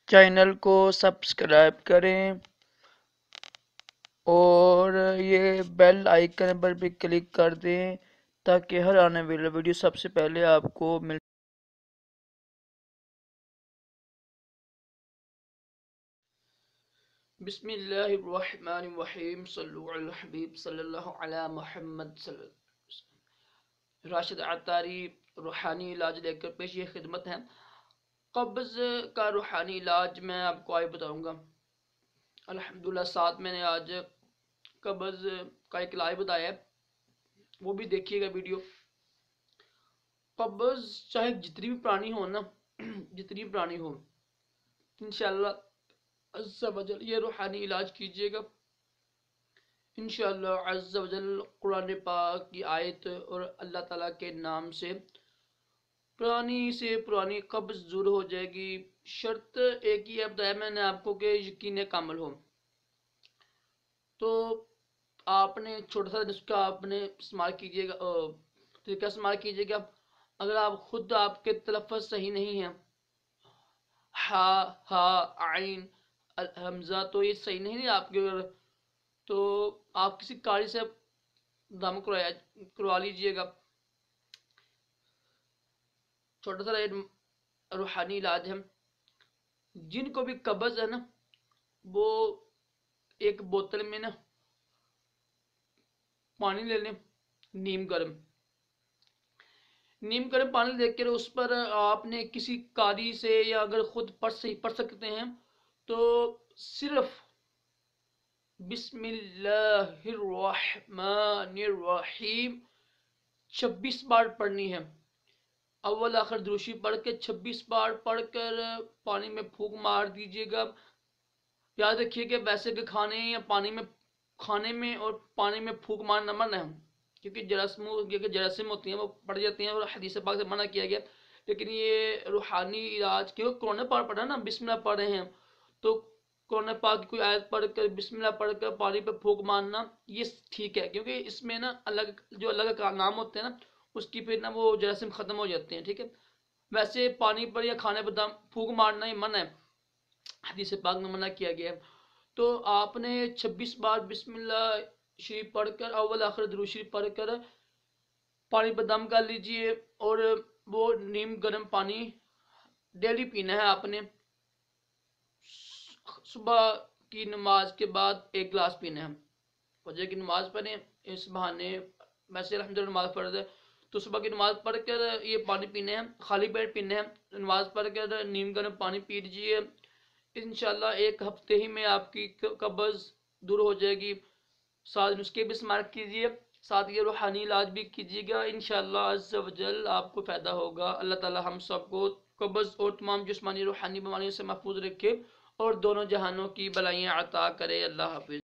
Channel کو subscribe کریں اور یہ بیل آئیکن پر بھی کلک کر دیں تاکہ ہر آنے والی ویڈیو سب سے پہلے آپ کو مل۔ بسم اللہ الرحمن الرحیم، صلو علی الحبیب صلی اللہ علی محمد صلی اللہ علیہ وسلم۔ راشد عطاری روحانی علاج لے کر پیش یہ خدمت ہے۔ قبض کا روحانی علاج میں آپ کو آج بتاؤں گا۔ الحمدللہ ساتھ میں نے آج قبض کا ایک علاج بتایا ہے، وہ بھی دیکھیے گا ویڈیو۔ قبض چاہے جتنی بھی پرانی ہو نا، جتنی بھی پرانی ہو، انشاءاللہ عز و جل یہ روحانی علاج کیجئے گا۔ انشاءاللہ عز و جل قرآن پاک کی آیت اور اللہ تعالیٰ کے نام سے پرانی قبض دور ہو جائے گی۔ شرط ایک ہی ہے، بتایا میں نے آپ کو، کہ یقین کامل ہو۔ تو آپ نے چھوٹا سا نسخہ آپ نے استعمال کیجئے گا، طریقہ استعمال کیجئے گا۔ اگر آپ خود آپ کے تلفظ صحیح نہیں ہیں، ہا عین حمزہ تو یہ صحیح نہیں ہے آپ کے، تو آپ کسی قاری سے دم کروا لیجئے گا۔ چھوٹا سا روحانی علاج ہے۔ جن کو بھی قبض ہے نا، وہ ایک بوتل میں نا پانی لے لیں، نیم گرم پانی لے کر اس پر آپ نے کسی قاری سے، یا اگر خود پڑھ سکتے ہیں تو صرف بسم اللہ الرحمن الرحیم 26 بار پڑھنی ہے۔ اول آخر دروشی پڑھ کے 26 بار پڑھ کر پانی میں پھونک مار دیجئے گا۔ یاد رکھیے کہ ویسے کہ کھانے میں اور پانی میں پھونک مارنا منع ہے، کیونکہ جراثیم ہوتی ہیں وہ پڑ جاتی ہیں اور حدیث پاک سے منع کیا گیا۔ لیکن یہ روحانی علاج کیوں قرآن پاک پڑھا نا، بسم اللہ پڑھ رہے ہیں تو قرآن پاک کی کوئی آیت پڑھ کر بسم اللہ پڑھ کر پانی پہ پھونک مارنا یہ ٹھیک ہے، کیونکہ اس میں نا اللہ کا نام ہوتے ہیں نا، اس کی پھر نا وہ جراثیم ختم ہو جاتے ہیں، ٹھیک ہے۔ ویسے پانی پر یا کھانے پر پھونک مارنا یہ منع ہے، حدیث پاک میں منع کیا گیا ہے۔ تو آپ نے 26 بار بسم اللہ شریف پڑھ کر اول آخر درود شریف پڑھ کر پانی پر دم کر لیجئے، اور وہ نیم گرم پانی ڈیلی پینا ہے آپ نے۔ صبح کی نماز کے بعد 1 گلاس پینا ہے، فجر کی نماز پڑھیں، اس بہانے ویسے الحمدللہ نماز فرض ہے تو صبح کی نماز پڑھ کر یہ پانی پینے ہیں، خالی پیٹ پینے ہیں۔ نماز پڑھ کر نیم گرم پانی پی لیجئے، انشاءاللہ 1 ہفتے ہی میں آپ کی قبض دور ہو جائے گی۔ ساتھ نسخے بھی استعمال کیجئے، ساتھ یہ روحانی علاج بھی کیجئے گا، انشاءاللہ عز و جل آپ کو فائدہ ہوگا۔ اللہ تعالی ہم سب کو قبض اور تمام جسمانی روحانی بیماریوں سے محفوظ رکھے اور دونوں جہانوں کی بلائیاں عطا کرے۔ اللہ حافظ۔